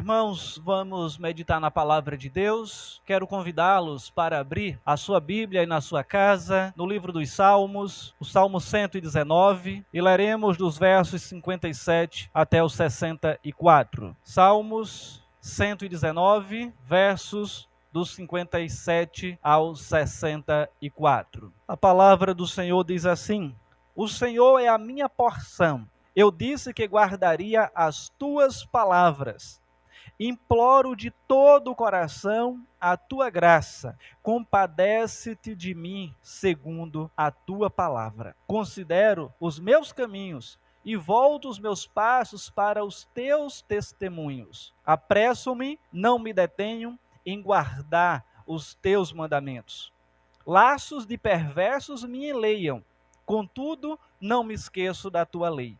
irmãos, vamos meditar na palavra de Deus. Quero convidá-los para abrir a sua Bíblia aí na sua casa, no livro dos Salmos, o Salmo 119, e leremos dos versos 57 até os 64. Salmos 119, versos dos 57 aos 64. A palavra do Senhor diz assim: O Senhor é a minha porção. Eu disse que guardaria as tuas palavras. Imploro de todo o coração a tua graça. Compadece-te de mim segundo a tua palavra. Considero os meus caminhos e volto os meus passos para os teus testemunhos. Apresso-me, não me detenho em guardar os teus mandamentos. Laços de perversos me enleiam, contudo não me esqueço da tua lei.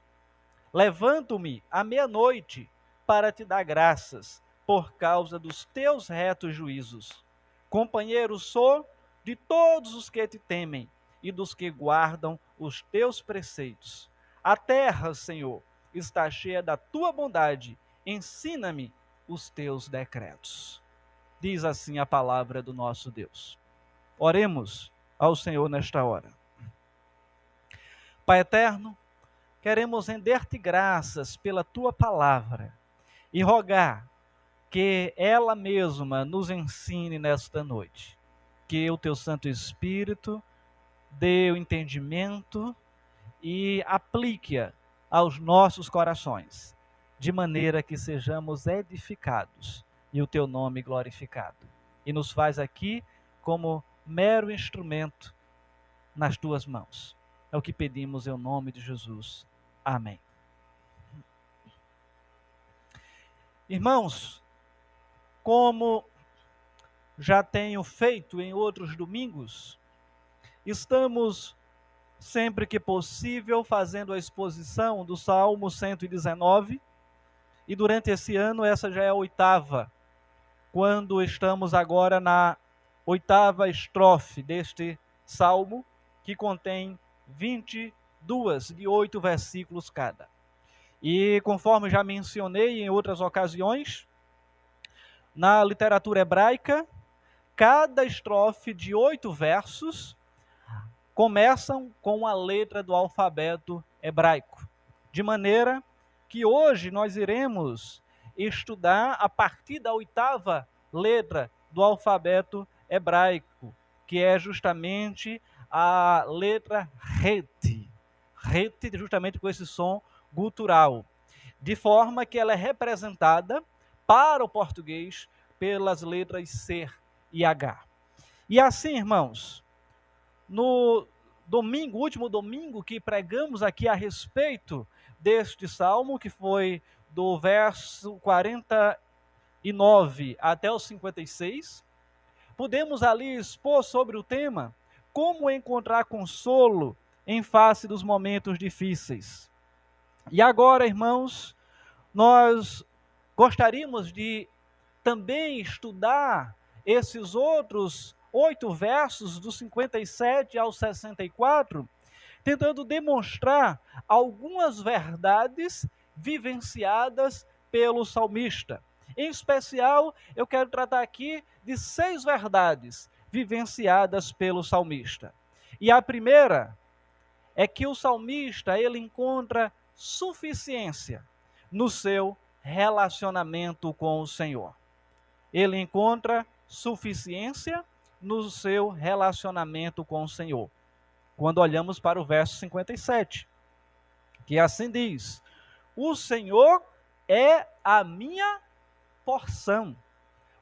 Levanto-me à meia-noite para te dar graças, por causa dos teus retos juízos. Companheiro sou de todos os que te temem e dos que guardam os teus preceitos. A terra, Senhor, está cheia da tua bondade. Ensina-me os teus decretos. Diz assim a palavra do nosso Deus. Oremos ao Senhor nesta hora. Pai eterno, queremos render-te graças pela tua palavra e rogar que ela mesma nos ensine nesta noite. Que o teu Santo Espírito dê o entendimento e aplique-a aos nossos corações, de maneira que sejamos edificados e o teu nome glorificado. E nos faz aqui como mero instrumento nas tuas mãos. É o que pedimos em nome de Jesus. Amém. Irmãos, como já tenho feito em outros domingos, estamos, sempre que possível, fazendo a exposição do Salmo 119, e durante esse ano essa já é a 8ª, quando estamos agora na 8ª estrofe deste Salmo, que contém 22 de 8 versículos cada. E conforme já mencionei em outras ocasiões, na literatura hebraica, cada estrofe de 8 versos começam com a letra do alfabeto hebraico. De maneira que hoje nós iremos estudar a partir da 8ª letra do alfabeto hebraico, que é justamente a letra Het. Het justamente com esse som gutural, de forma que ela é representada para o português pelas letras C e H. E assim, irmãos, no último domingo que pregamos aqui a respeito deste salmo, que foi do verso 49 até o 56, pudemos ali expor sobre o tema como encontrar consolo em face dos momentos difíceis. E agora, irmãos, nós gostaríamos de também estudar esses outros 8 versos, do 57 ao 64, tentando demonstrar algumas verdades vivenciadas pelo salmista. Em especial, eu quero tratar aqui de 6 verdades vivenciadas pelo salmista. E a primeira é que o salmista, ele encontra suficiência no seu relacionamento com o Senhor. Ele encontra suficiência no seu relacionamento com o Senhor. Quando olhamos para o verso 57, que assim diz: O Senhor é a minha porção.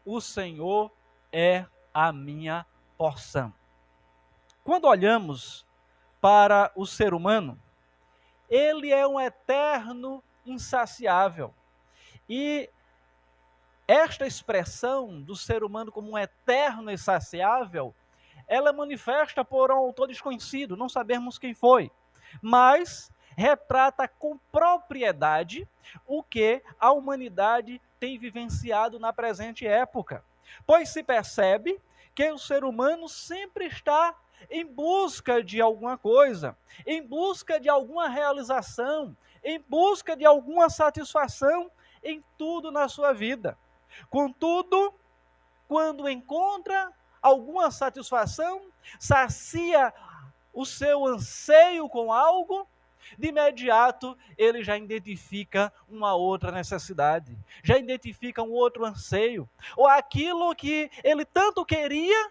O Senhor é a minha porção. Quando olhamos para o ser humano, ele é um eterno insaciável. E esta expressão do ser humano como um eterno insaciável, ela é manifesta por um autor desconhecido, não sabemos quem foi, mas retrata com propriedade o que a humanidade tem vivenciado na presente época. Pois se percebe que o ser humano sempre está em busca de alguma coisa, em busca de alguma realização, em busca de alguma satisfação em tudo na sua vida. Contudo, quando encontra alguma satisfação, sacia o seu anseio com algo, de imediato ele já identifica uma outra necessidade, já identifica um outro anseio, ou aquilo que ele tanto queria,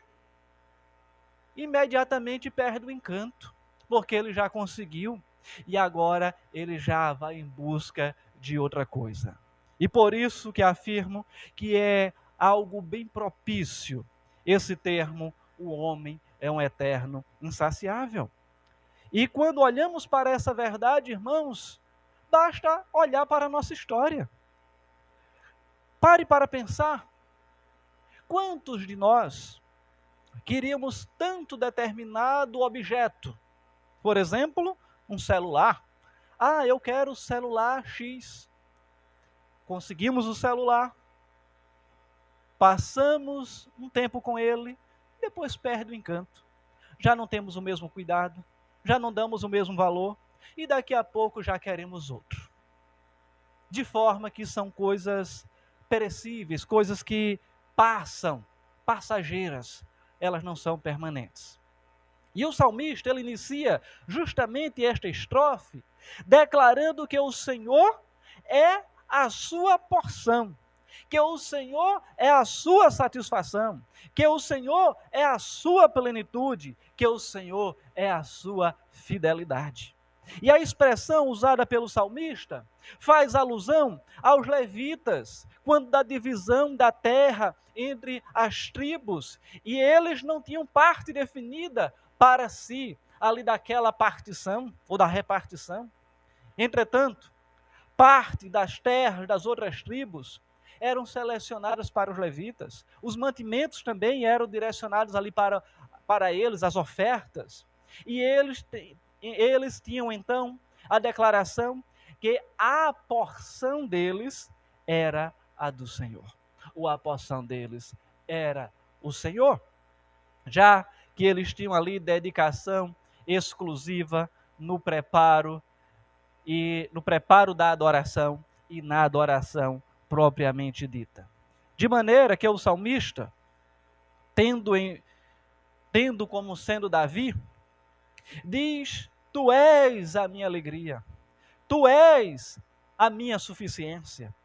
imediatamente perde o encanto, porque ele já conseguiu, e agora ele já vai em busca de outra coisa. E por isso que afirmo que é algo bem propício esse termo, o homem é um eterno insaciável. E quando olhamos para essa verdade, irmãos, basta olhar para a nossa história. Pare para pensar, quantos de nós queríamos tanto determinado objeto? Por exemplo, um celular. Ah, eu quero o celular X. Conseguimos o celular, passamos um tempo com ele, depois perde o encanto. Já não temos o mesmo cuidado, já não damos o mesmo valor, e daqui a pouco já queremos outro. De forma que são coisas perecíveis, coisas que passam, passageiras, elas não são permanentes. E o salmista, ele inicia justamente esta estrofe, declarando que o Senhor é a sua porção, que o Senhor é a sua satisfação, que o Senhor é a sua plenitude, que o Senhor é a sua fidelidade. E a expressão usada pelo salmista faz alusão aos levitas, quando da divisão da terra entre as tribos, e eles não tinham parte definida para si, ali daquela partição, ou da repartição. Entretanto, parte das terras das outras tribos eram selecionadas para os levitas, os mantimentos também eram direcionados ali para eles, as ofertas, e eles tinham então a declaração que a porção deles era a do Senhor, ou a porção deles era o Senhor, já que eles tinham ali dedicação exclusiva no preparo da adoração e na adoração propriamente dita. De maneira que o salmista, tendo como sendo Davi, diz: Tu és a minha alegria, Tu és a minha suficiência.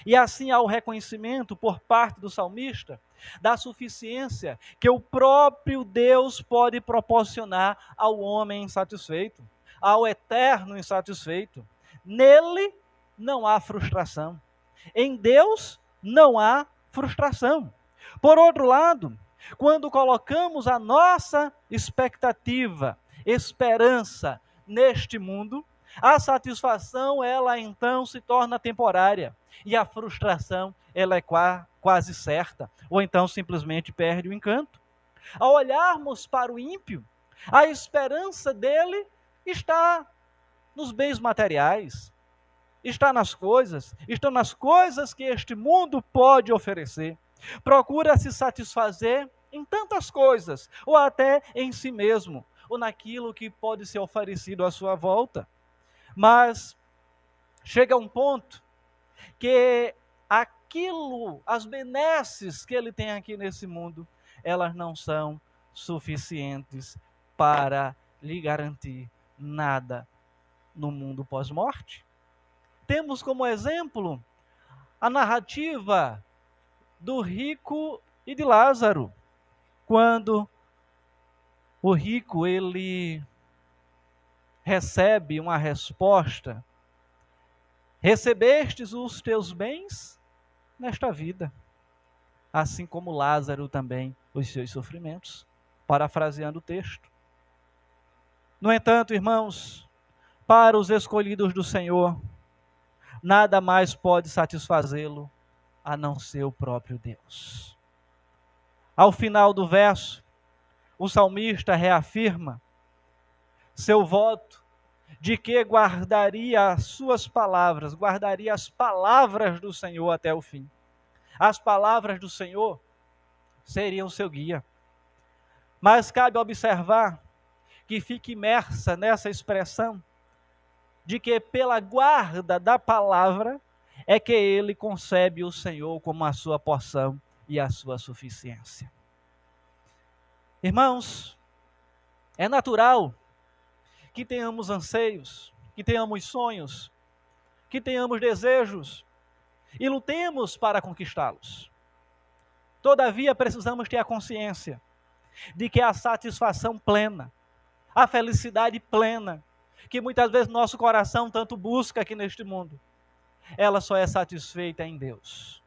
E assim há o reconhecimento por parte do salmista da suficiência que o próprio Deus pode proporcionar ao homem insatisfeito, ao eterno insatisfeito. Nele não há frustração. Em Deus não há frustração. Por outro lado, quando colocamos a nossa expectativa, esperança neste mundo, a satisfação, ela então se torna temporária. E a frustração, ela é quase certa. Ou então simplesmente perde o encanto. Ao olharmos para o ímpio, a esperança dele está nos bens materiais, estão nas coisas que este mundo pode oferecer. Procura se satisfazer em tantas coisas, ou até em si mesmo, ou naquilo que pode ser oferecido à sua volta. Mas chega um ponto que as benesses que ele tem aqui nesse mundo, elas não são suficientes para lhe garantir nada no mundo pós-morte. Temos como exemplo a narrativa do rico e de Lázaro, quando o rico ele recebe uma resposta: recebestes os teus bens nesta vida, assim como Lázaro também os seus sofrimentos, parafraseando o texto. No entanto, irmãos, para os escolhidos do Senhor, nada mais pode satisfazê-lo a não ser o próprio Deus. Ao final do verso, o salmista reafirma seu voto de que guardaria as suas palavras, guardaria as palavras do Senhor até o fim. As palavras do Senhor seriam seu guia. Mas cabe observar que fica imersa nessa expressão de que pela guarda da palavra é que ele concebe o Senhor como a sua porção e a sua suficiência. Irmãos, é natural que tenhamos anseios, que tenhamos sonhos, que tenhamos desejos e lutemos para conquistá-los. Todavia, precisamos ter a consciência de que a satisfação plena, a felicidade plena, que muitas vezes nosso coração tanto busca aqui neste mundo, ela só é satisfeita em Deus.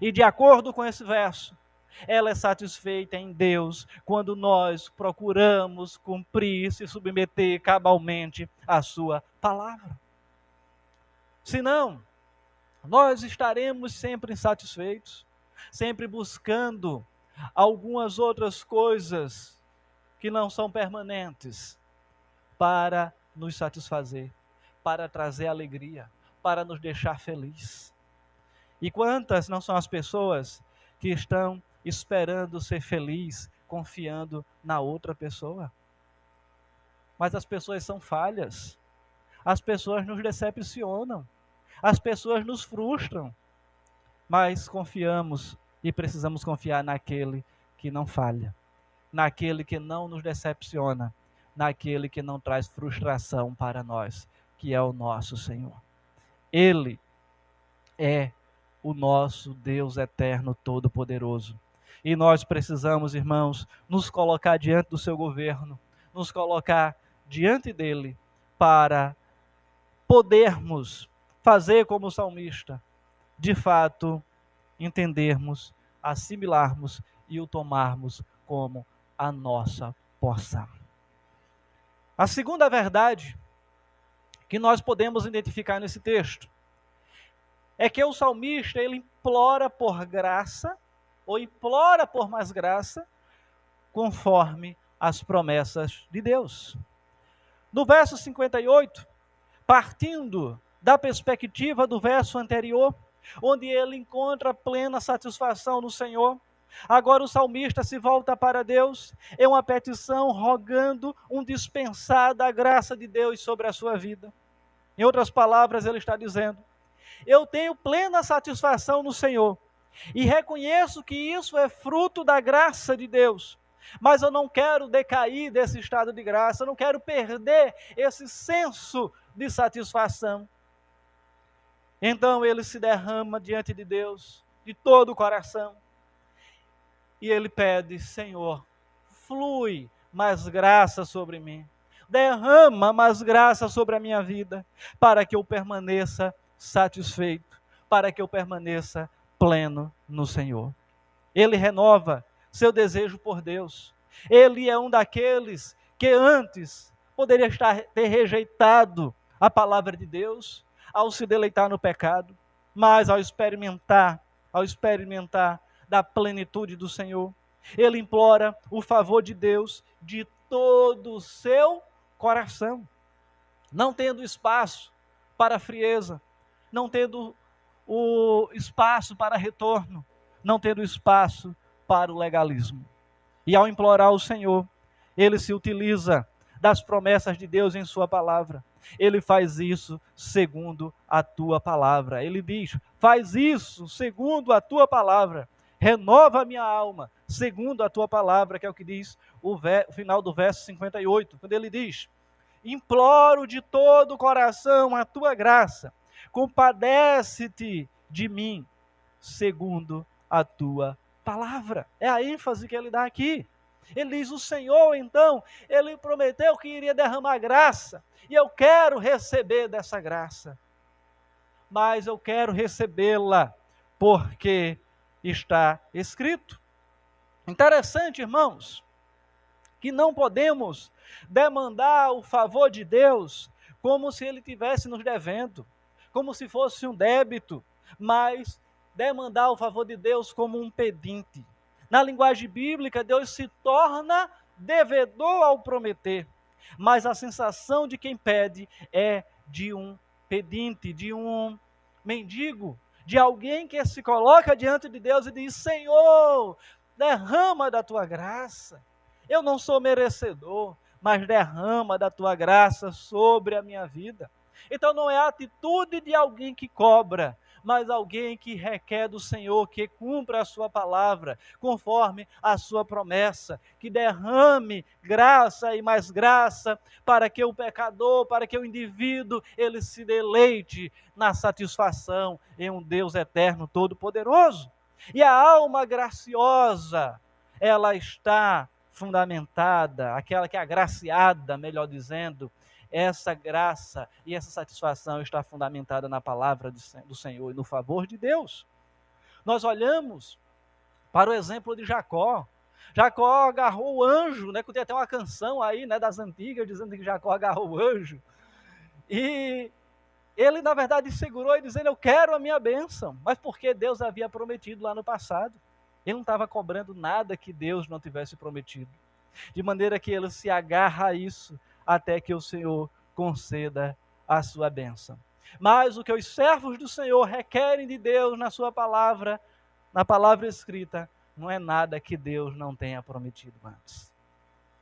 E de acordo com esse verso, ela é satisfeita em Deus quando nós procuramos cumprir, se submeter cabalmente à sua palavra. Senão, nós estaremos sempre insatisfeitos, sempre buscando algumas outras coisas que não são permanentes para nos satisfazer, para trazer alegria, para nos deixar felizes. E quantas não são as pessoas que estão esperando ser feliz, confiando na outra pessoa? Mas as pessoas são falhas, as pessoas nos decepcionam, as pessoas nos frustram, mas confiamos e precisamos confiar naquele que não falha, naquele que não nos decepciona, naquele que não traz frustração para nós, que é o nosso Senhor. Ele é o nosso Deus eterno, todo-poderoso. E nós precisamos, irmãos, nos colocar diante do seu governo, nos colocar diante dele, para podermos fazer como o salmista, de fato, entendermos, assimilarmos e o tomarmos como a nossa porção. A segunda verdade que nós podemos identificar nesse texto é que o salmista, ele implora por graça, ou implora por mais graça, conforme as promessas de Deus. No verso 58, partindo da perspectiva do verso anterior, onde ele encontra plena satisfação no Senhor, agora o salmista se volta para Deus, é uma petição rogando um dispensar da graça de Deus sobre a sua vida. Em outras palavras, ele está dizendo: eu tenho plena satisfação no Senhor, e reconheço que isso é fruto da graça de Deus, mas eu não quero decair desse estado de graça, eu não quero perder esse senso de satisfação. Então ele se derrama diante de Deus, de todo o coração, e ele pede: Senhor, flui mais graça sobre mim, derrama mais graça sobre a minha vida, para que eu permaneça satisfeito, para que eu permaneça pleno no Senhor. Ele renova seu desejo por Deus. Ele é um daqueles que antes poderia ter rejeitado a palavra de Deus, ao se deleitar no pecado, mas ao experimentar da plenitude do Senhor, ele implora o favor de Deus de todo o seu coração, não tendo espaço para frieza, não tendo o espaço para retorno, não tendo espaço para o legalismo. E ao implorar ao Senhor, ele se utiliza das promessas de Deus em sua palavra. Ele faz isso segundo a tua palavra. Ele diz: faz isso segundo a tua palavra. Renova a minha alma segundo a tua palavra, que é o que diz o final do verso 58, quando ele diz: imploro de todo o coração a tua graça, compadece-te de mim, segundo a tua palavra. É a ênfase que ele dá aqui. Ele diz: o Senhor, então, ele prometeu que iria derramar graça, e eu quero receber dessa graça, mas eu quero recebê-la porque está escrito. Interessante, irmãos, que não podemos demandar o favor de Deus como se ele estivesse nos devendo, como se fosse um débito, mas demandar o favor de Deus como um pedinte. Na linguagem bíblica, Deus se torna devedor ao prometer, mas a sensação de quem pede é de um pedinte, de um mendigo, de alguém que se coloca diante de Deus e diz: Senhor, derrama da tua graça. Eu não sou merecedor, mas derrama da tua graça sobre a minha vida. Então não é a atitude de alguém que cobra, mas alguém que requer do Senhor, que cumpra a sua palavra, conforme a sua promessa, que derrame graça e mais graça, para que o pecador, para que o indivíduo, ele se deleite na satisfação em um Deus eterno, todo-poderoso. E a alma graciosa, ela está fundamentada, aquela que é agraciada, melhor dizendo, essa graça e essa satisfação está fundamentada na palavra do Senhor e no favor de Deus. Nós olhamos para o exemplo de Jacó. Jacó agarrou o anjo, né, que tem até uma canção aí, né, das antigas, dizendo que Jacó agarrou o anjo. E ele, na verdade, segurou e dizendo, eu quero a minha bênção. Mas porque Deus havia prometido lá no passado. Ele não estava cobrando nada que Deus não tivesse prometido. De maneira que ele se agarra a isso até que o Senhor conceda a sua bênção. Mas o que os servos do Senhor requerem de Deus na sua palavra, na palavra escrita, não é nada que Deus não tenha prometido antes.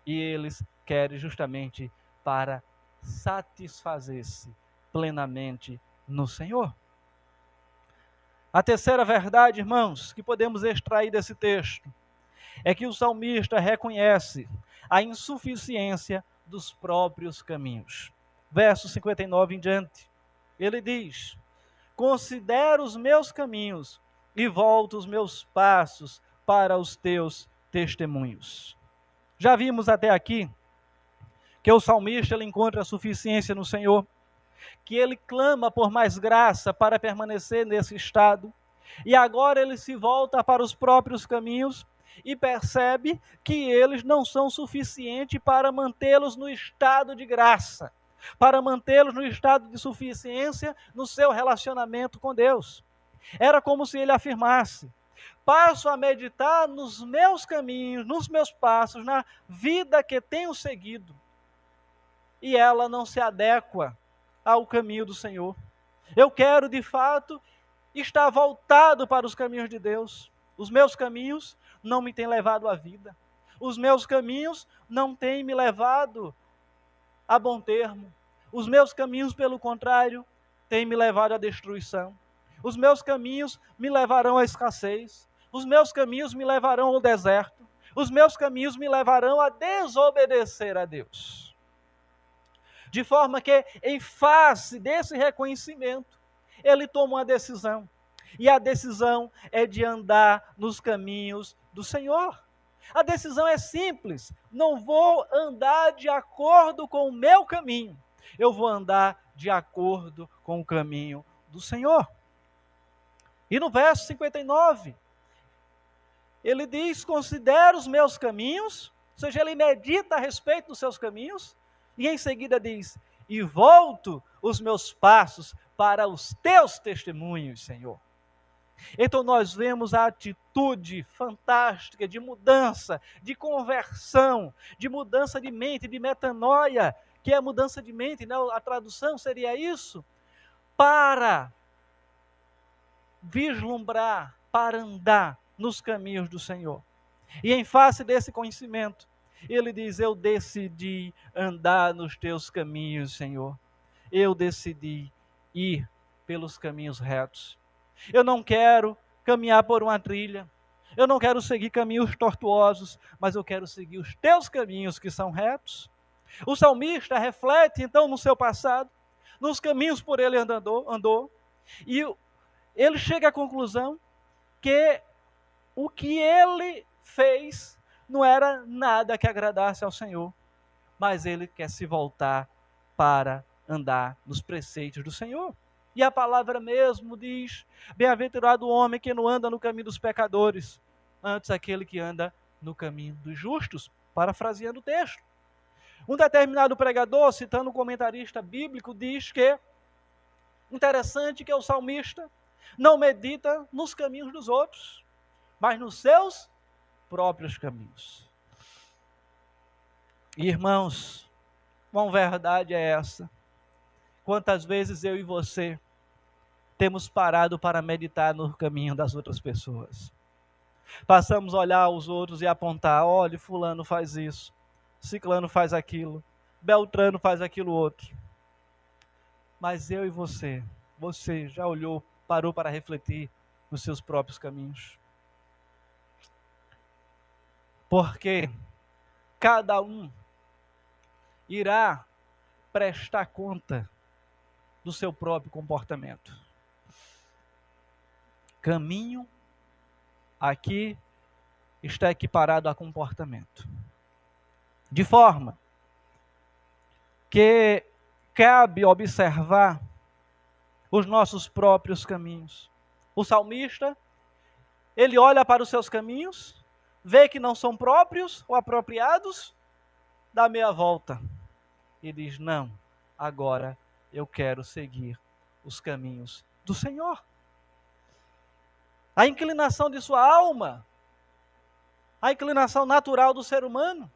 E eles querem justamente para satisfazer-se plenamente no Senhor. A terceira verdade, irmãos, que podemos extrair desse texto, é que o salmista reconhece a insuficiência dos próprios caminhos. Verso 59 em diante, ele diz, considero os meus caminhos e volto os meus passos para os teus testemunhos. Já vimos até aqui que o salmista ele encontra a suficiência no Senhor, que ele clama por mais graça para permanecer nesse estado, e agora ele se volta para os próprios caminhos e percebe que eles não são suficientes para mantê-los no estado de graça, para mantê-los no estado de suficiência no seu relacionamento com Deus. Era como se ele afirmasse, passo a meditar nos meus caminhos, nos meus passos, na vida que tenho seguido, e ela não se adequa ao caminho do Senhor. Eu quero, de fato, estar voltado para os caminhos de Deus. Os meus caminhos não me têm levado à vida. Os meus caminhos não têm me levado a bom termo. Os meus caminhos, pelo contrário, têm me levado à destruição. Os meus caminhos me levarão à escassez. Os meus caminhos me levarão ao deserto. Os meus caminhos me levarão a desobedecer a Deus. De forma que, em face desse reconhecimento, ele toma uma decisão. E a decisão é de andar nos caminhos do Senhor. A decisão é simples. Não vou andar de acordo com o meu caminho. Eu vou andar de acordo com o caminho do Senhor. E no verso 59, ele diz, considero os meus caminhos, ou seja, ele medita a respeito dos seus caminhos, e em seguida diz, e volto os meus passos para os teus testemunhos, Senhor. Então nós vemos a atitude fantástica de mudança, de conversão, de mudança de mente, de metanoia, que é a mudança de mente, né? A tradução seria isso, para vislumbrar, para andar nos caminhos do Senhor. E em face desse conhecimento, ele diz, eu decidi andar nos teus caminhos, Senhor. Eu decidi ir pelos caminhos retos. Eu não quero caminhar por uma trilha. Eu não quero seguir caminhos tortuosos, mas eu quero seguir os teus caminhos que são retos. O salmista reflete então no seu passado, nos caminhos por ele andou, e ele chega à conclusão que o que ele fez não era nada que agradasse ao Senhor, mas ele quer se voltar para andar nos preceitos do Senhor. E a palavra mesmo diz, bem-aventurado o homem que não anda no caminho dos pecadores, antes aquele que anda no caminho dos justos, parafraseando o texto. Um determinado pregador, citando um comentarista bíblico, diz que, interessante que o salmista não medita nos caminhos dos outros, mas nos seus próprios caminhos. Irmãos, quão verdade é essa? Quantas vezes eu e você temos parado para meditar no caminho das outras pessoas? Passamos a olhar os outros e apontar, olha, fulano faz isso, ciclano faz aquilo, beltrano faz aquilo outro. Mas eu e você já olhou parou para refletir nos seus próprios caminhos? Porque cada um irá prestar conta do seu próprio comportamento. Caminho aqui está equiparado a comportamento. De forma que cabe observar os nossos próprios caminhos. O salmista, ele olha para os seus caminhos, vê que não são próprios ou apropriados, dá meia volta e diz: não, agora eu quero seguir os caminhos do Senhor. A inclinação de sua alma, a inclinação natural do ser humano,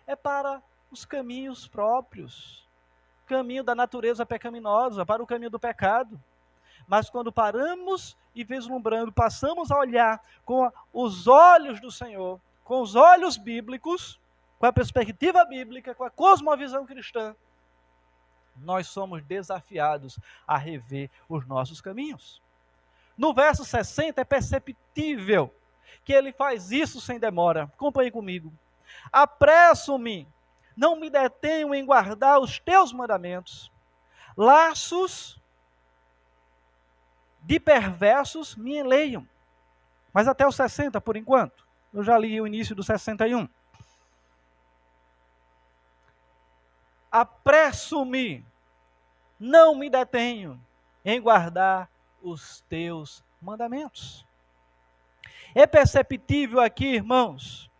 é para os caminhos próprios, caminho da natureza pecaminosa, para o caminho do pecado. Mas quando paramos e vislumbrando, passamos a olhar com os olhos do Senhor, com os olhos bíblicos, com a perspectiva bíblica, com a cosmovisão cristã, nós somos desafiados a rever os nossos caminhos. No verso 60 é perceptível que ele faz isso sem demora. Acompanhe comigo. Apresso-me, não me detenho em guardar os teus mandamentos. Laços de perversos me enleiam. Mas até o 60 por enquanto. Eu já li o início do 61. Apresso-me, não me detenho em guardar os teus mandamentos. É perceptível aqui, irmãos,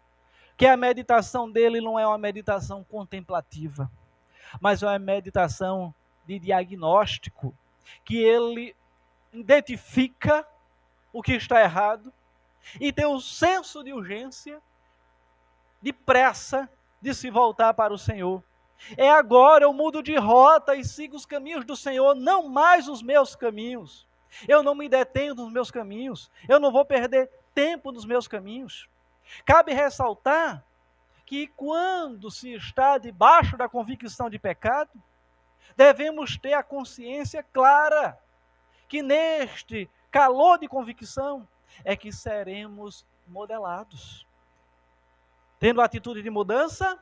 que a meditação dele não é uma meditação contemplativa, mas é uma meditação de diagnóstico, que ele identifica o que está errado e tem um senso de urgência, de pressa de se voltar para o Senhor. É agora, eu mudo de rota e sigo os caminhos do Senhor, não mais os meus caminhos. Eu não me detenho nos meus caminhos, eu não vou perder tempo nos meus caminhos. Cabe ressaltar que quando se está debaixo da convicção de pecado, devemos ter a consciência clara que neste calor de convicção é que seremos modelados. Tendo atitude de mudança,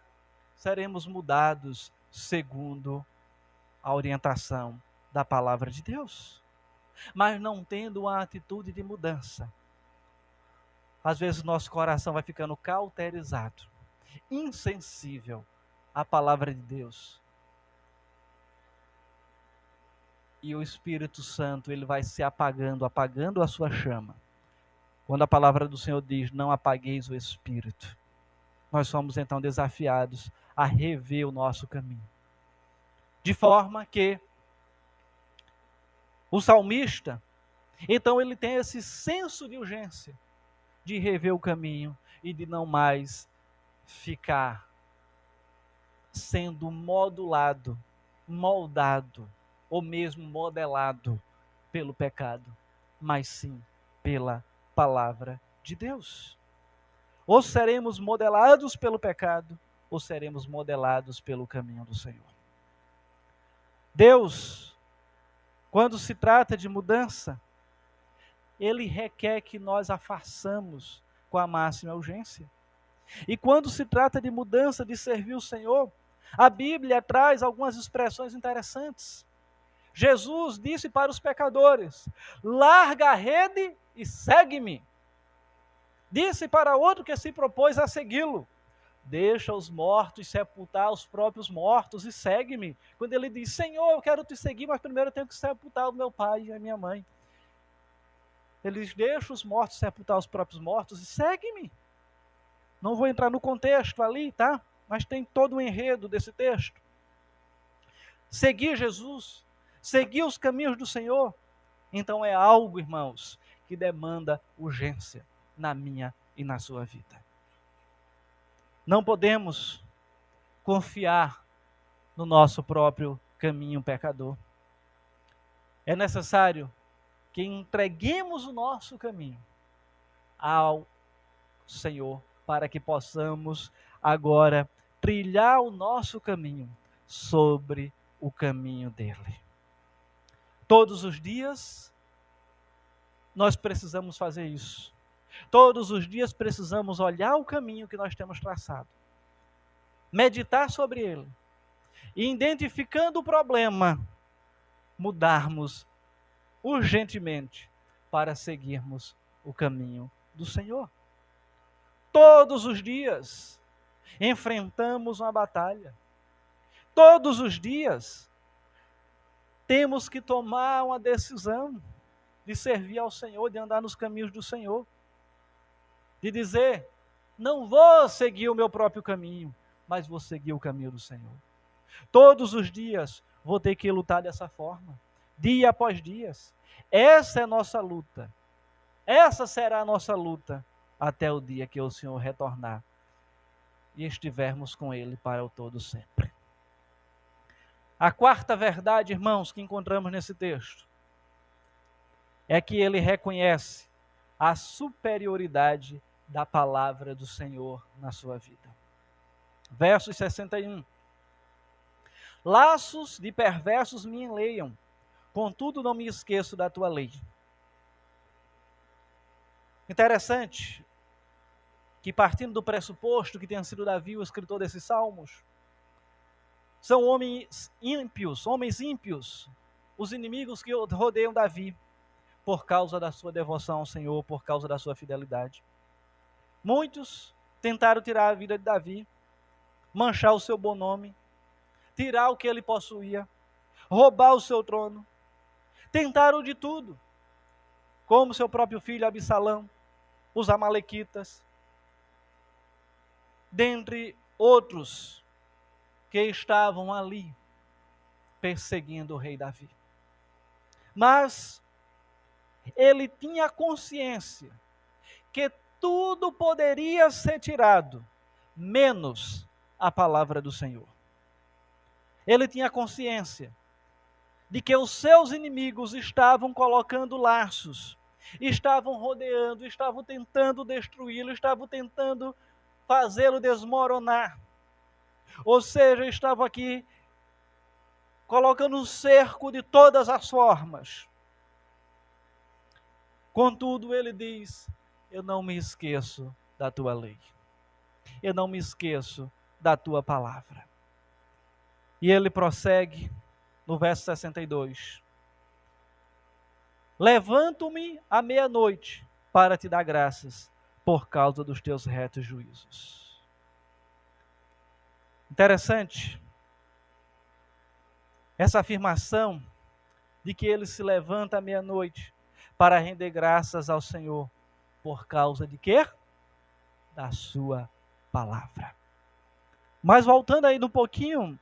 seremos mudados segundo a orientação da palavra de Deus. Mas não tendo uma atitude de mudança, às vezes nosso coração vai ficando cauterizado, insensível à palavra de Deus. E o Espírito Santo, ele vai se apagando a sua chama. Quando a palavra do Senhor diz: não apagueis o Espírito, nós somos então desafiados a rever o nosso caminho. De forma que o salmista, então ele tem esse senso de urgência de rever o caminho e de não mais ficar sendo modulado, moldado ou mesmo modelado pelo pecado, mas sim pela palavra de Deus. Ou seremos modelados pelo pecado, ou seremos modelados pelo caminho do Senhor. Deus, quando se trata de mudança, Ele requer que nós a façamos com a máxima urgência. E quando se trata de mudança, de servir o Senhor, a Bíblia traz algumas expressões interessantes. Jesus disse para os pecadores: larga a rede e segue-me. Disse para outro que se propôs a segui-lo: deixa os mortos sepultar os próprios mortos e segue-me. Quando ele diz: Senhor, eu quero te seguir, mas primeiro eu tenho que sepultar o meu pai e a minha mãe. Ele diz: deixa os mortos sepultar os próprios mortos e segue-me. Não vou entrar no contexto ali, tá? Mas tem todo o enredo desse texto. Seguir Jesus, seguir os caminhos do Senhor, então é algo, irmãos, que demanda urgência na minha e na sua vida. Não podemos confiar no nosso próprio caminho pecador. É necessário que entreguemos o nosso caminho ao Senhor, para que possamos agora trilhar o nosso caminho sobre o caminho dele. Todos os dias nós precisamos fazer isso. Todos os dias precisamos olhar o caminho que nós temos traçado, meditar sobre ele, e identificando o problema, mudarmos urgentemente para seguirmos o caminho do Senhor. Todos os dias enfrentamos uma batalha. Todos os dias temos que tomar uma decisão de servir ao Senhor, de andar nos caminhos do Senhor. De dizer, não vou seguir o meu próprio caminho, mas vou seguir o caminho do Senhor. Todos os dias vou ter que lutar dessa forma, dia após dia. Essa é a nossa luta. Essa será a nossa luta até o dia que o Senhor retornar e estivermos com Ele para o todo sempre. A quarta verdade, irmãos, que encontramos nesse texto é que ele reconhece a superioridade da palavra do Senhor na sua vida. Versos 61. Laços de perversos me enleiam, contudo não me esqueço da tua lei. Interessante que, partindo do pressuposto que tenha sido Davi o escritor desses salmos, são homens ímpios, os inimigos que rodeiam Davi, por causa da sua devoção ao Senhor, por causa da sua fidelidade. Muitos tentaram tirar a vida de Davi, manchar o seu bom nome, tirar o que ele possuía, roubar o seu trono. Tentaram de tudo, como seu próprio filho Absalão, os amalequitas, dentre outros que estavam ali perseguindo o rei Davi. Mas ele tinha consciência que tudo poderia ser tirado, menos a palavra do Senhor. Ele tinha consciência de que os seus inimigos estavam colocando laços, estavam rodeando, estavam tentando destruí-lo, estavam tentando fazê-lo desmoronar. Ou seja, estavam aqui colocando um cerco de todas as formas. Contudo, ele diz, eu não me esqueço da tua lei. Eu não me esqueço da tua palavra. E ele prossegue no verso 62. Levanto-me à meia-noite para te dar graças por causa dos teus retos juízos. Interessante essa afirmação de que ele se levanta à meia-noite para render graças ao Senhor por causa de quê? Da sua palavra. Mas voltando ainda um pouquinho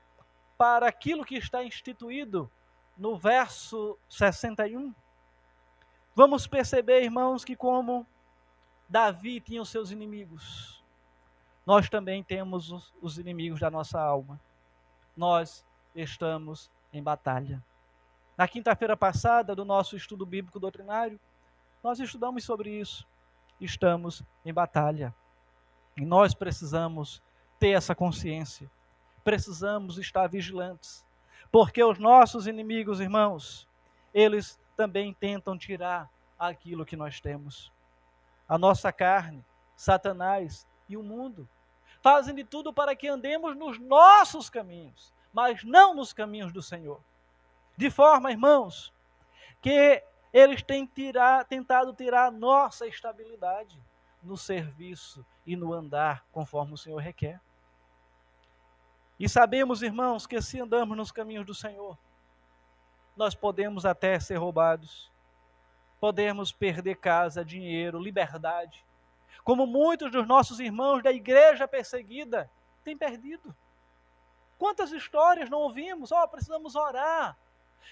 para aquilo que está instituído no verso 61, vamos perceber, irmãos, que como Davi tinha os seus inimigos, nós também temos os inimigos da nossa alma. Nós estamos em batalha. Na quinta-feira passada, do nosso estudo bíblico doutrinário, nós estudamos sobre isso. Estamos em batalha. E nós precisamos ter essa consciência. Precisamos estar vigilantes. Porque os nossos inimigos, irmãos, eles também tentam tirar aquilo que nós temos. A nossa carne, Satanás e o mundo fazem de tudo para que andemos nos nossos caminhos, mas não nos caminhos do Senhor. De forma, irmãos, que eles têm tentado tirar a nossa estabilidade no serviço e no andar conforme o Senhor requer. E sabemos, irmãos, que se andamos nos caminhos do Senhor, nós podemos até ser roubados, podemos perder casa, dinheiro, liberdade, como muitos dos nossos irmãos da igreja perseguida têm perdido. Quantas histórias não ouvimos? Precisamos orar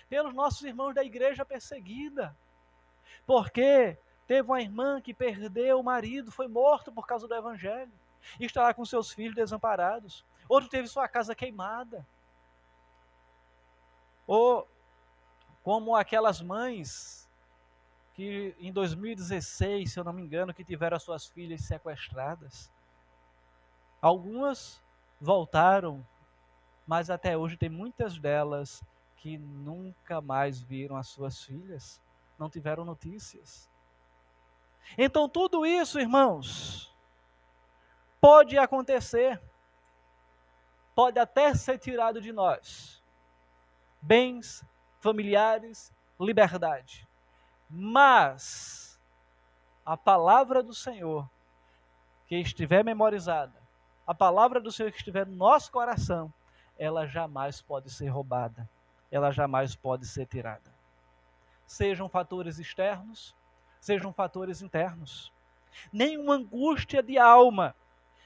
pelos nossos irmãos da igreja perseguida, porque teve uma irmã que perdeu o marido, foi morto por causa do evangelho, e está lá com seus filhos desamparados. Outro teve sua casa queimada. Ou como aquelas mães que em 2016, se eu não me engano, que tiveram as suas filhas sequestradas. Algumas voltaram, mas até hoje tem muitas delas que nunca mais viram as suas filhas, não tiveram notícias. Então tudo isso, irmãos, pode acontecer, pode até ser tirado de nós. Bens, familiares, liberdade. Mas a palavra do Senhor que estiver memorizada, a palavra do Senhor que estiver no nosso coração, ela jamais pode ser roubada, ela jamais pode ser tirada. Sejam fatores externos, sejam fatores internos. Nenhuma angústia de alma,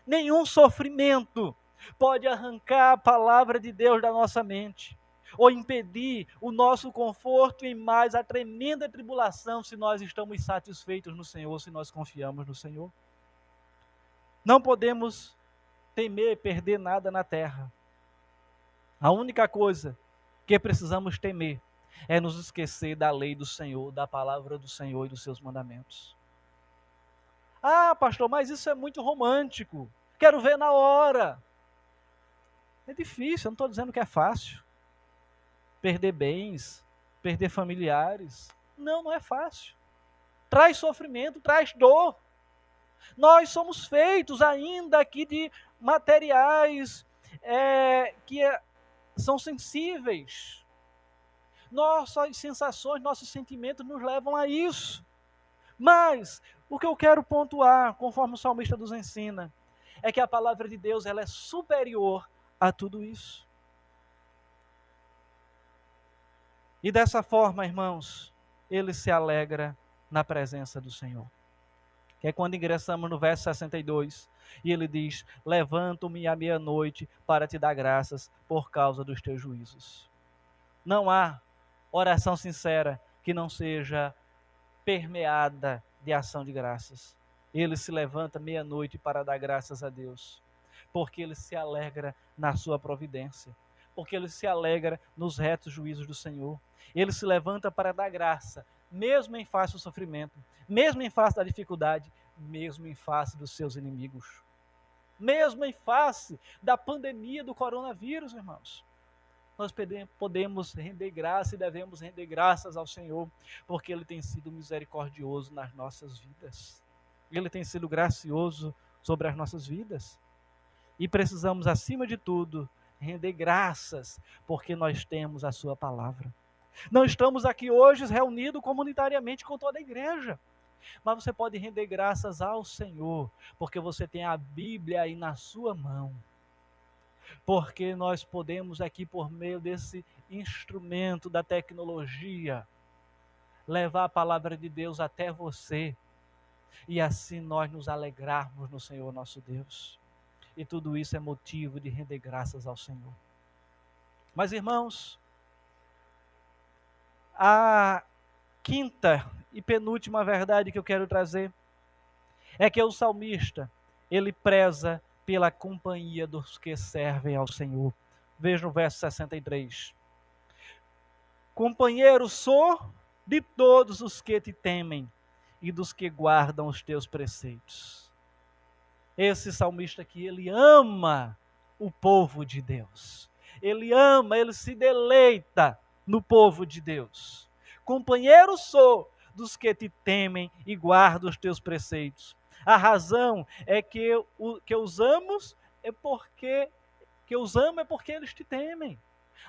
nenhum sofrimento pode arrancar a palavra de Deus da nossa mente, ou impedir o nosso conforto em mais a tremenda tribulação, se nós estamos satisfeitos no Senhor, se nós confiamos no Senhor. Não podemos temer perder nada na terra. A única coisa que precisamos temer é nos esquecer da lei do Senhor, da palavra do Senhor e dos seus mandamentos. Ah, pastor, mas isso é muito romântico. Quero ver na hora. É difícil, eu não estou dizendo que é fácil. Perder bens, perder familiares. Não, não é fácil. Traz sofrimento, traz dor. Nós somos feitos ainda aqui de materiais que são sensíveis. Nossas sensações, nossos sentimentos nos levam a isso. Mas o que eu quero pontuar, conforme o salmista nos ensina, é que a palavra de Deus ela é superior a tudo isso. E dessa forma, irmãos, ele se alegra na presença do Senhor. Que é quando ingressamos no verso 62, e ele diz: levanto-me à meia-noite para te dar graças por causa dos teus juízos. Não há oração sincera que não seja permeada de ação de graças. Ele se levanta meia-noite para dar graças a Deus, porque ele se alegra na sua providência, porque ele se alegra nos retos juízos do Senhor. Ele se levanta para dar graça, mesmo em face do sofrimento, mesmo em face da dificuldade, mesmo em face dos seus inimigos, mesmo em face da pandemia do coronavírus, irmãos. Nós podemos render graça e devemos render graças ao Senhor, porque Ele tem sido misericordioso nas nossas vidas. Ele tem sido gracioso sobre as nossas vidas. E precisamos, acima de tudo, render graças, porque nós temos a Sua palavra. Não estamos aqui hoje reunidos comunitariamente com toda a igreja, mas você pode render graças ao Senhor, porque você tem a Bíblia aí na sua mão. Porque nós podemos aqui, por meio desse instrumento da tecnologia, levar a palavra de Deus até você, e assim nós nos alegrarmos no Senhor nosso Deus. E tudo isso é motivo de render graças ao Senhor. Mas, irmãos, a quinta e penúltima verdade que eu quero trazer é que o salmista, ele preza pela companhia dos que servem ao Senhor. Veja no verso 63. Companheiro sou de todos os que te temem e dos que guardam os teus preceitos. Esse salmista aqui, ele ama o povo de Deus. Ele ama, ele se deleita no povo de Deus. Companheiro sou dos que te temem e guardam os teus preceitos. A razão é que os amo é porque eles te temem.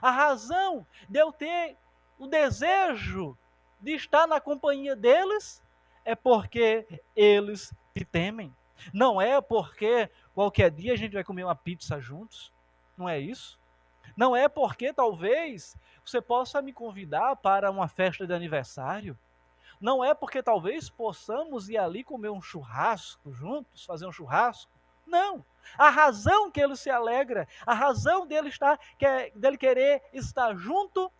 A razão de eu ter o desejo de estar na companhia deles é porque eles te temem. Não é porque qualquer dia a gente vai comer uma pizza juntos. Não é isso. Não é porque talvez você possa me convidar para uma festa de aniversário. Não é porque talvez possamos ir ali comer um churrasco juntos, fazer um churrasco. Não. A razão que ele se alegra, a razão dele querer estar junto,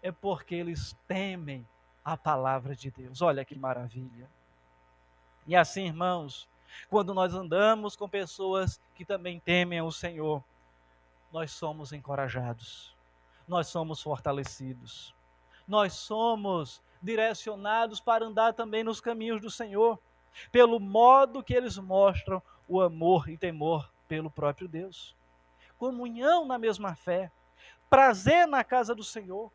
é porque eles temem a palavra de Deus. Olha que maravilha. E assim, irmãos, quando nós andamos com pessoas que também temem o Senhor, nós somos encorajados, nós somos fortalecidos, nós somos direcionados para andar também nos caminhos do Senhor, pelo modo que eles mostram o amor e temor pelo próprio Deus. Comunhão na mesma fé, prazer na casa do Senhor,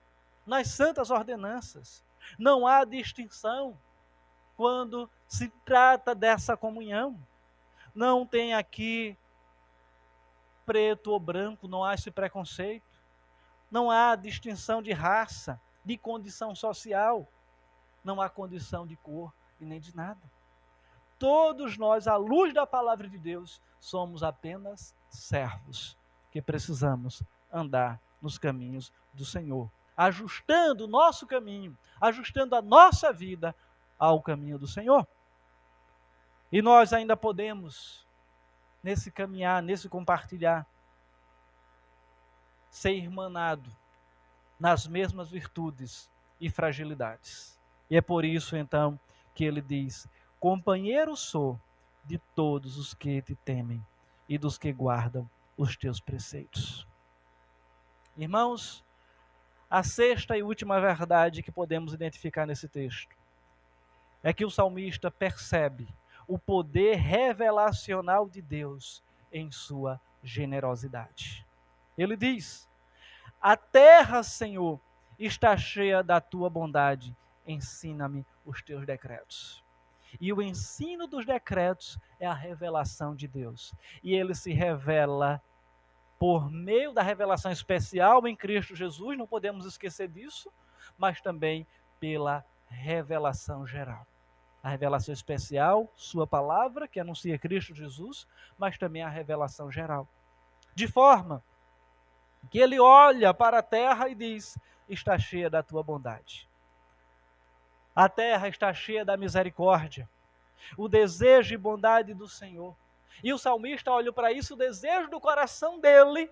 nas santas ordenanças. Não há distinção. quando se trata dessa comunhão. Não tem aqui preto ou branco, não há esse preconceito. Não há distinção de raça, de condição social. Não há condição de cor e nem de nada. Todos nós, à luz da palavra de Deus, somos apenas servos que precisamos andar nos caminhos do Senhor, ajustando o nosso caminho, ajustando a nossa vida ao caminho do Senhor. E nós ainda podemos, nesse caminhar, nesse compartilhar, ser irmanado nas mesmas virtudes e fragilidades. E é por isso, então, que ele diz: companheiro sou de todos os que te temem e dos que guardam os teus preceitos. Irmãos, a sexta e última verdade que podemos identificar nesse texto é que o salmista percebe o poder revelacional de Deus em sua generosidade. Ele diz: a terra, Senhor, está cheia da tua bondade, ensina-me os teus decretos. E o ensino dos decretos é a revelação de Deus. E ele se revela por meio da revelação especial em Cristo Jesus, não podemos esquecer disso, mas também pela revelação geral. A revelação especial, sua palavra, que anuncia Cristo Jesus, mas também a revelação geral. De forma que ele olha para a terra e diz: está cheia da tua bondade. A terra está cheia da misericórdia, o desejo e bondade do Senhor. E o salmista olha para isso, o desejo do coração dele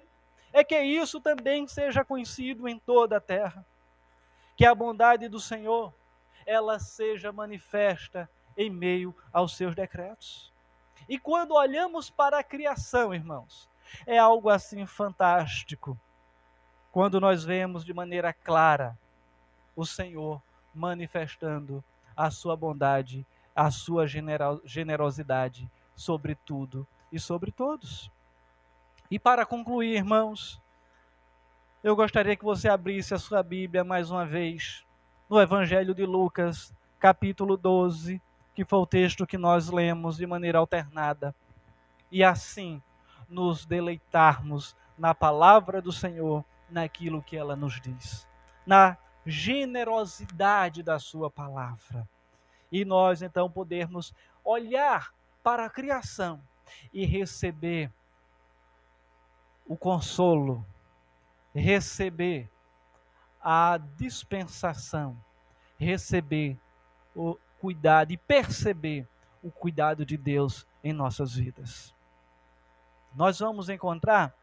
é que isso também seja conhecido em toda a terra. Que a bondade do Senhor, ela seja manifesta em meio aos seus decretos. E quando olhamos para a criação, irmãos, é algo assim fantástico. Quando nós vemos de maneira clara o Senhor manifestando a sua bondade, a sua generosidade sobre tudo e sobre todos. E para concluir, irmãos, eu gostaria que você abrisse a sua Bíblia mais uma vez no Evangelho de Lucas, capítulo 12, que foi o texto que nós lemos de maneira alternada. E assim nos deleitarmos na palavra do Senhor, naquilo que ela nos diz, na generosidade da sua palavra. E nós então podermos olhar para a criação e receber o consolo, receber a dispensação, receber o cuidado e perceber o cuidado de Deus em nossas vidas. Nós vamos encontrar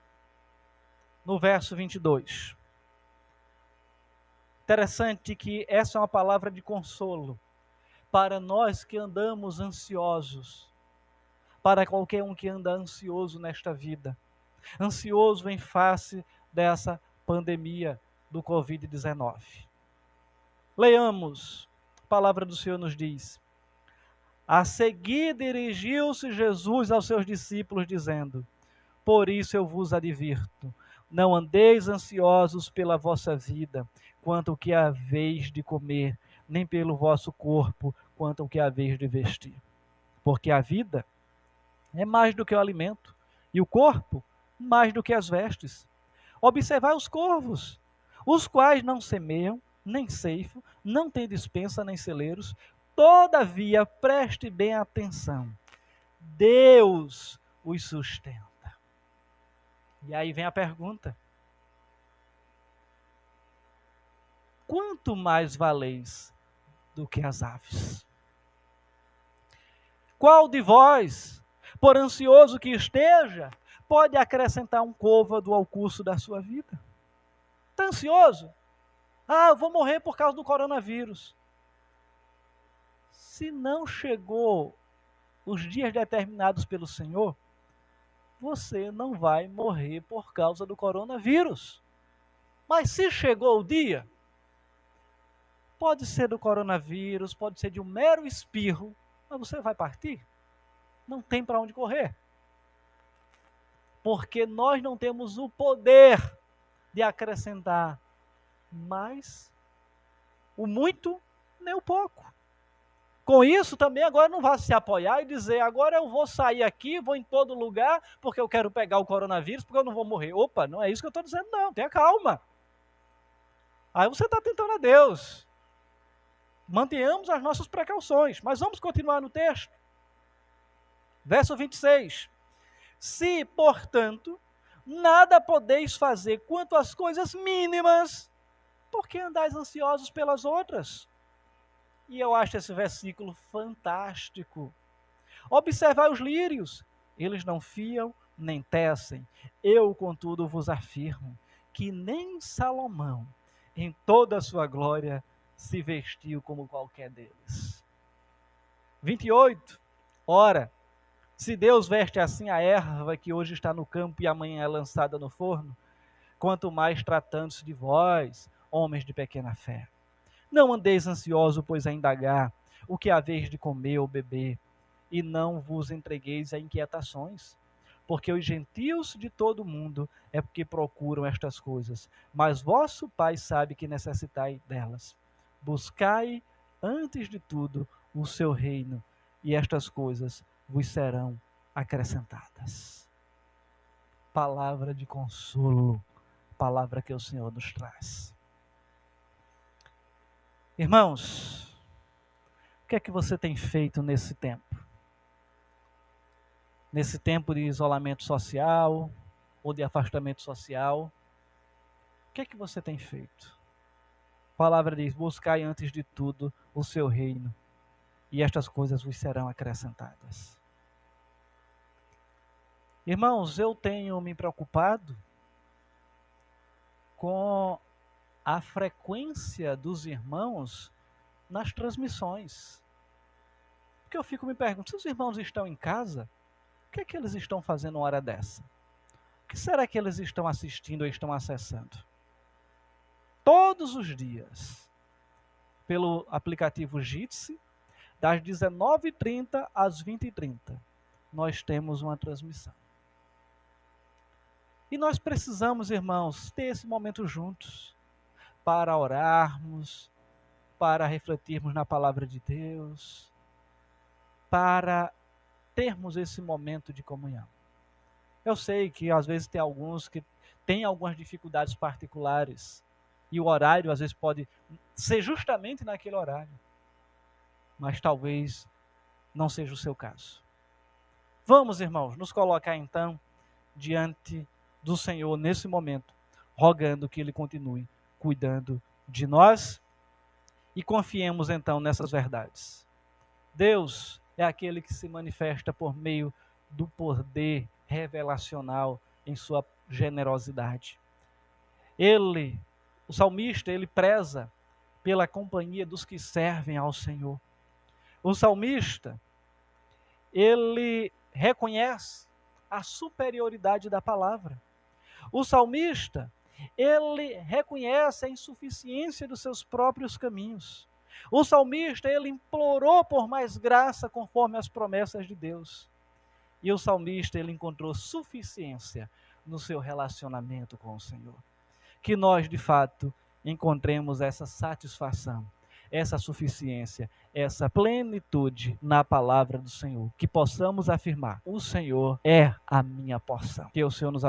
no verso 22. Interessante que essa é uma palavra de consolo para nós que andamos ansiosos, para qualquer um que anda ansioso nesta vida, ansioso em face dessa pandemia do Covid-19. Leamos, a palavra do Senhor nos diz: a seguir dirigiu-se Jesus aos seus discípulos, dizendo: por isso eu vos advirto, não andeis ansiosos pela vossa vida, quanto ao que haveis de comer, nem pelo vosso corpo, quanto ao que haveis de vestir. Porque a vida é mais do que o alimento, e o corpo mais do que as vestes. Observai os corvos, os quais não semeiam, nem ceifam, não têm despensa nem celeiros, todavia preste bem atenção, Deus os sustenta. E aí vem a pergunta: quanto mais valeis do que as aves? Qual de vós, por ansioso que esteja, pode acrescentar um côvado ao curso da sua vida? Está ansioso? Eu vou morrer por causa do coronavírus. Se não chegou os dias determinados pelo Senhor, você não vai morrer por causa do coronavírus. Mas se chegou o dia, pode ser do coronavírus, pode ser de um mero espirro, mas você vai partir. Não tem para onde correr. Porque nós não temos o poder de acrescentar mais o muito nem o pouco. Com isso também agora não vá se apoiar e dizer, agora eu vou sair aqui, vou em todo lugar, porque eu quero pegar o coronavírus, porque eu não vou morrer. Opa, não é isso que eu estou dizendo não, tenha calma. Aí você está tentando a Deus. Mantenhamos as nossas precauções, mas vamos continuar no texto. Verso 26. Se, portanto, nada podeis fazer quanto às coisas mínimas, por que andais ansiosos pelas outras? E eu acho esse versículo fantástico. Observai os lírios, eles não fiam nem tecem. Eu, contudo, vos afirmo que nem Salomão, em toda a sua glória, se vestiu como qualquer deles. 28. Ora, se Deus veste assim a erva que hoje está no campo e amanhã é lançada no forno, quanto mais tratando-se de vós, homens de pequena fé. Não andeis ansiosos, pois a indagar o que haveis de comer ou beber, e não vos entregueis a inquietações, porque os gentios de todo o mundo é porque procuram estas coisas, mas vosso Pai sabe que necessitai delas. Buscai, antes de tudo, o seu reino, e estas coisas vos serão acrescentadas. Palavra de consolo, palavra que o Senhor nos traz. Irmãos, o que é que você tem feito nesse tempo? Nesse tempo de isolamento social ou de afastamento social, o que é que você tem feito? A palavra diz, buscai antes de tudo o seu reino, e estas coisas vos serão acrescentadas. Irmãos, eu tenho me preocupado com a frequência dos irmãos nas transmissões. Porque eu fico me perguntando, se os irmãos estão em casa, o que é que eles estão fazendo uma hora dessa? O que será que eles estão assistindo ou estão acessando? Todos os dias, pelo aplicativo Jitsi, das 19h30 às 20h30, nós temos uma transmissão. E nós precisamos, irmãos, ter esse momento juntos, para orarmos, para refletirmos na palavra de Deus, para termos esse momento de comunhão. Eu sei que às vezes tem alguns que têm algumas dificuldades particulares, e o horário às vezes pode ser justamente naquele horário, mas talvez não seja o seu caso. Vamos, irmãos, nos colocar então diante do Senhor nesse momento, rogando que Ele continue cuidando de nós e confiemos então nessas verdades. Deus é aquele que se manifesta por meio do poder revelacional em sua generosidade. O salmista, ele preza pela companhia dos que servem ao Senhor. O salmista, ele reconhece a superioridade da palavra. O salmista, ele reconhece a insuficiência dos seus próprios caminhos. O salmista, ele implorou por mais graça conforme as promessas de Deus. E o salmista, ele encontrou suficiência no seu relacionamento com o Senhor. Que nós, de fato, encontremos essa satisfação, essa suficiência, essa plenitude na palavra do Senhor. Que possamos afirmar, o Senhor é a minha porção. Que o Senhor nos